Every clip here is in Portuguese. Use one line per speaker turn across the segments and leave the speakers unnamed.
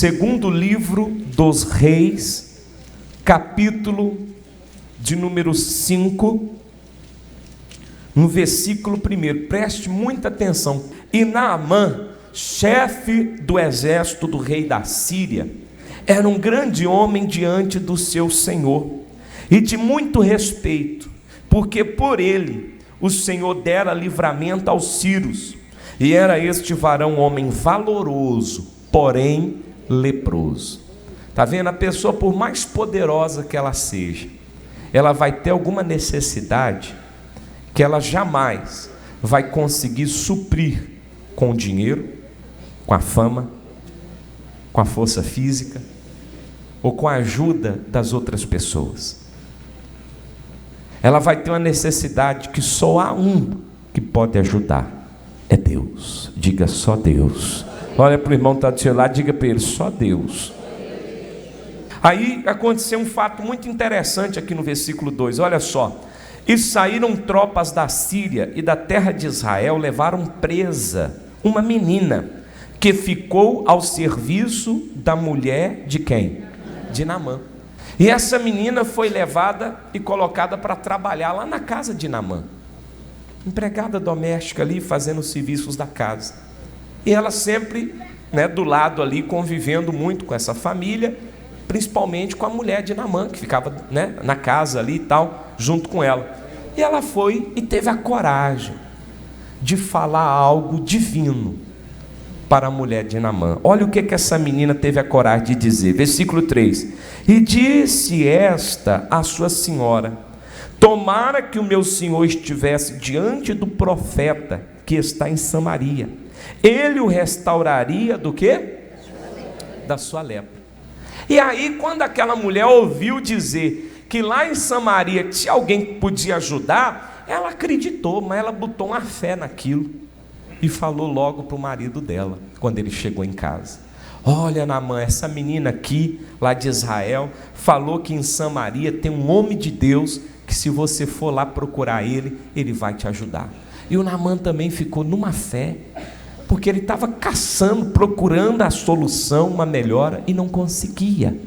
Segundo livro dos Reis, capítulo de número 5, no versículo 1, preste muita atenção. E Naamã, chefe do exército do rei da Síria, era um grande homem diante do seu senhor, e de muito respeito, porque por ele o Senhor dera livramento aos sírios, e era este varão homem valoroso, porém leproso. Está vendo? A pessoa, por mais poderosa que ela seja, ela vai ter alguma necessidade que ela jamais vai conseguir suprir com o dinheiro, com a fama, com a força física ou com a ajuda das outras pessoas. Ela vai ter uma necessidade que só há um que pode ajudar, é Deus. Diga só Deus. Olha para o irmão que está do seu lado, diga para ele, só Deus. Aí aconteceu um fato muito interessante aqui no versículo 2, olha só. E saíram tropas da Síria e da terra de Israel, levaram presa uma menina que ficou ao serviço da mulher de quem? De Naamã. E essa menina foi levada e colocada para trabalhar lá na casa de Naamã, empregada doméstica ali, fazendo os serviços da casa. E ela sempre, do lado ali, convivendo muito com essa família, principalmente com a mulher de Naamã, que ficava na casa ali e tal, junto com ela. E ela foi e teve a coragem de falar algo divino para a mulher de Naamã. Olha o que essa menina teve a coragem de dizer, versículo 3: e disse esta à sua senhora: tomara que o meu senhor estivesse diante do profeta que está em Samaria, ele o restauraria do quê? Da sua lepra. E aí, quando aquela mulher ouviu dizer que lá em Samaria tinha alguém que podia ajudar, ela acreditou, mas ela botou uma fé naquilo e falou logo para o marido dela, quando ele chegou em casa: olha, Naamã, essa menina aqui, lá de Israel, falou que em Samaria tem um homem de Deus, que se você for lá procurar ele, ele vai te ajudar. E o Naamã também ficou numa fé, porque ele estava caçando, procurando a solução, uma melhora, e não conseguia.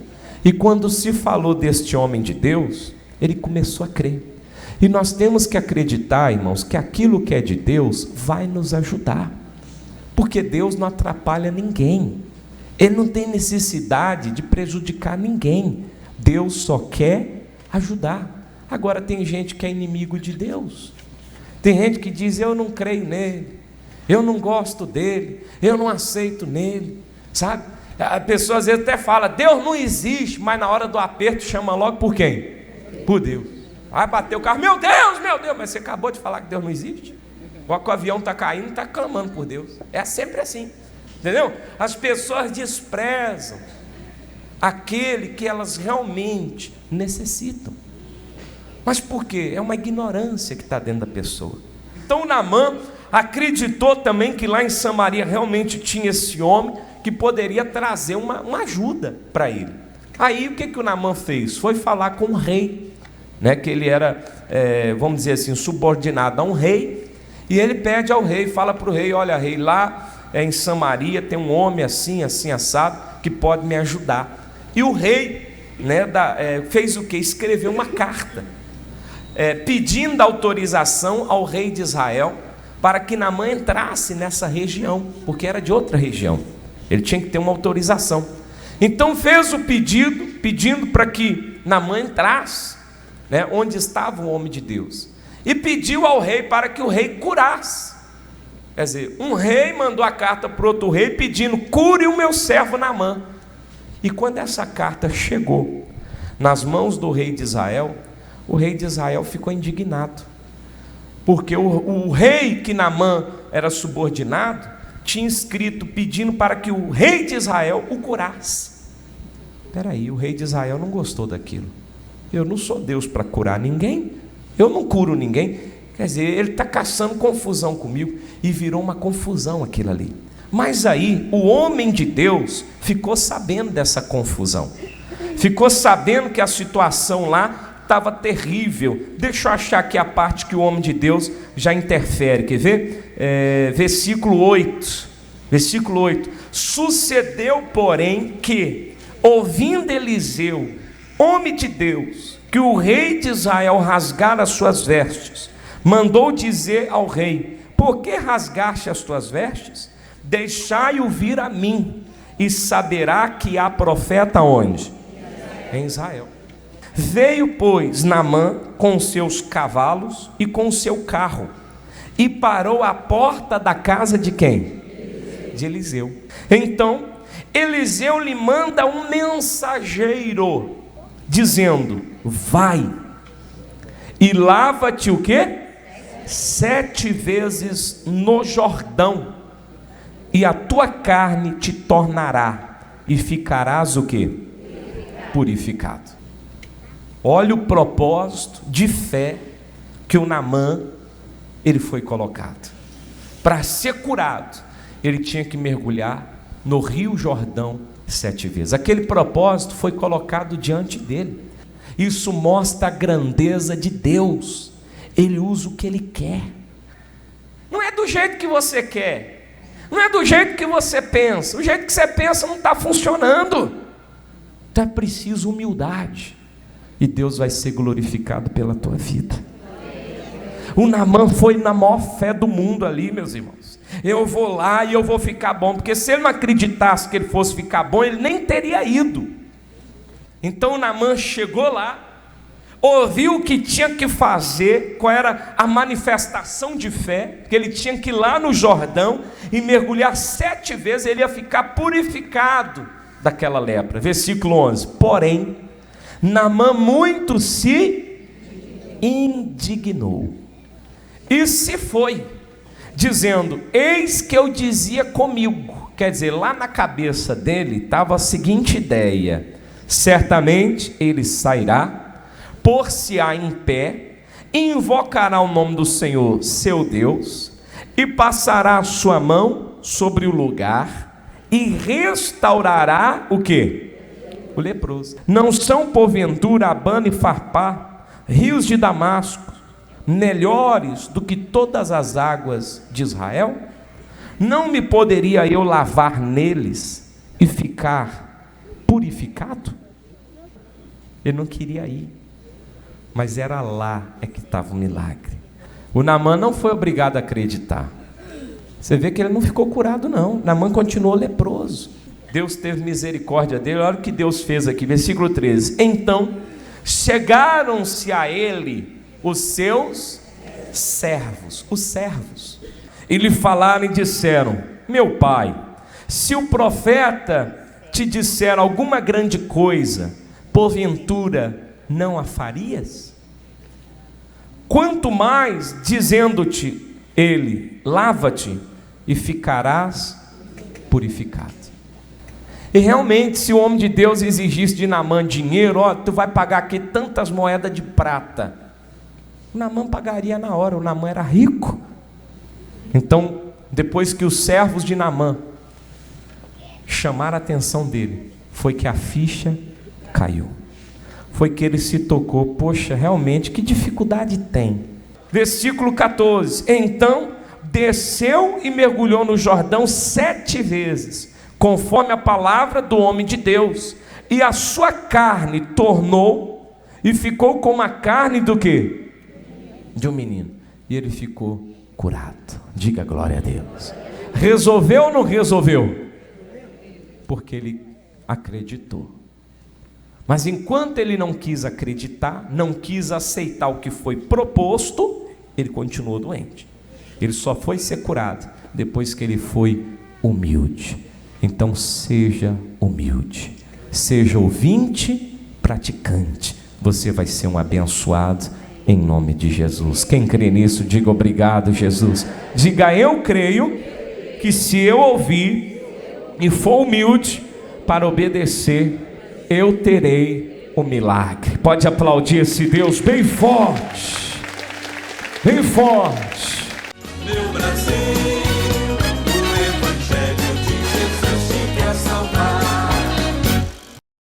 E quando se falou deste homem de Deus, ele começou a crer. E nós temos que acreditar, irmãos, que aquilo que é de Deus vai nos ajudar, porque Deus não atrapalha ninguém, Ele não tem necessidade de prejudicar ninguém, Deus só quer ajudar. Agora tem gente que é inimigo de Deus, tem gente que diz: eu não creio nele, eu não gosto dele, eu não aceito nele, sabe? A pessoa às vezes até fala: Deus não existe, mas na hora do aperto chama logo por quem? Por Deus. Vai bater o carro: meu Deus, mas você acabou de falar que Deus não existe. Ou que o avião está caindo e está clamando por Deus. É sempre assim, entendeu? As pessoas desprezam aquele que elas realmente necessitam. Mas por quê? É uma ignorância que está dentro da pessoa. Então Naamã acreditou também que lá em Samaria realmente tinha esse homem que poderia trazer uma ajuda para ele. Aí o que o Naamã fez? Foi falar com o rei, que ele era, vamos dizer assim, subordinado a um rei. E ele pede ao rei, fala para o rei: olha, rei, lá em Samaria tem um homem assim, assim, assado, que pode me ajudar. E o rei fez o que? Escreveu uma carta, pedindo autorização ao rei de Israel para que Naamã entrasse nessa região, porque era de outra região, ele tinha que ter uma autorização. Então fez o pedido, pedindo para que Naamã entrasse onde estava o homem de Deus, e pediu ao rei para que o rei curasse. Quer dizer, um rei mandou a carta para outro rei pedindo: cure o meu servo Naamã. E quando essa carta chegou nas mãos do rei de Israel, o rei de Israel ficou indignado, porque o rei que Naamã era subordinado tinha escrito pedindo para que o rei de Israel o curasse. Espera aí, o rei de Israel não gostou daquilo. Eu não sou Deus para curar ninguém, eu não curo ninguém. Quer dizer, ele está caçando confusão comigo, e virou uma confusão aquilo ali. Mas aí o homem de Deus ficou sabendo dessa confusão, ficou sabendo que a situação lá estava terrível. Deixa eu achar aqui a parte que o homem de Deus já interfere, quer ver? Versículo 8. Sucedeu, porém, que, ouvindo Eliseu, homem de Deus, que o rei de Israel rasgara as suas vestes, mandou dizer ao rei: por que rasgaste as tuas vestes? Deixai-o vir a mim, e saberá que há profeta onde? Em Israel. Veio, pois, Naamã com seus cavalos e com seu carro, e parou à porta da casa de quem? De Eliseu. Então Eliseu lhe manda um mensageiro, dizendo: vai e lava-te o quê? 7 vezes no Jordão, e a tua carne te tornará, e ficarás o quê? Purificado. Olha o propósito de fé que o Naamã, ele foi colocado. Para ser curado, ele tinha que mergulhar no Rio Jordão 7 vezes. Aquele propósito foi colocado diante dele. Isso mostra a grandeza de Deus. Ele usa o que ele quer. Não é do jeito que você quer. Não é do jeito que você pensa. O jeito que você pensa não está funcionando. Então é preciso humildade, e Deus vai ser glorificado pela tua vida. O Naamã foi na maior fé do mundo ali, meus irmãos. Eu vou lá e eu vou ficar bom, porque se ele não acreditasse que ele fosse ficar bom, ele nem teria ido. Então o Naamã chegou lá, ouviu o que tinha que fazer, qual era a manifestação de fé, que ele tinha que ir lá no Jordão e mergulhar 7 vezes, ele ia ficar purificado daquela lepra. Versículo 11. Porém, Naamã muito se indignou e se foi, dizendo: eis que eu dizia comigo. Quer dizer, lá na cabeça dele estava a seguinte ideia: certamente ele sairá, pôr-se-á em pé, invocará o nome do Senhor seu Deus, e passará a sua mão sobre o lugar, e restaurará o quê? O leproso. Não são porventura Abana e Farpá, rios de Damasco, melhores do que todas as águas de Israel? Não me poderia eu lavar neles e ficar purificado? Ele não queria ir, mas era lá que estava o milagre. O Naamã não foi obrigado a acreditar. Você vê que ele não ficou curado não. Naamã continuou leproso. Deus teve misericórdia dele. Olha o que Deus fez aqui, versículo 13. Então chegaram-se a ele os seus servos, e lhe falaram e disseram: meu pai, se o profeta te disser alguma grande coisa, porventura não a farias? Quanto mais dizendo-te ele: lava-te e ficarás purificado. E realmente, se o homem de Deus exigisse de Naamã dinheiro, tu vai pagar aqui tantas moedas de prata, o Naamã pagaria na hora. O Naamã era rico. Então, depois que os servos de Naamã chamaram a atenção dele, foi que a ficha caiu. Foi que ele se tocou: poxa, realmente, que dificuldade tem. Versículo 14. Então desceu e mergulhou no Jordão 7 vezes, conforme a palavra do homem de Deus, e a sua carne tornou e ficou como a carne do quê? De um menino. E ele ficou curado. Diga glória a Deus. Resolveu ou não resolveu? Porque ele acreditou. Mas enquanto ele não quis acreditar, não quis aceitar o que foi proposto, ele continuou doente. Ele só foi ser curado depois que ele foi humilde. Então seja humilde, seja ouvinte, praticante. Você vai ser um abençoado em nome de Jesus. Quem crê nisso, diga obrigado, Jesus. Diga: eu creio que se eu ouvir e for humilde para obedecer, eu terei o milagre. Pode aplaudir esse Deus bem forte, bem forte.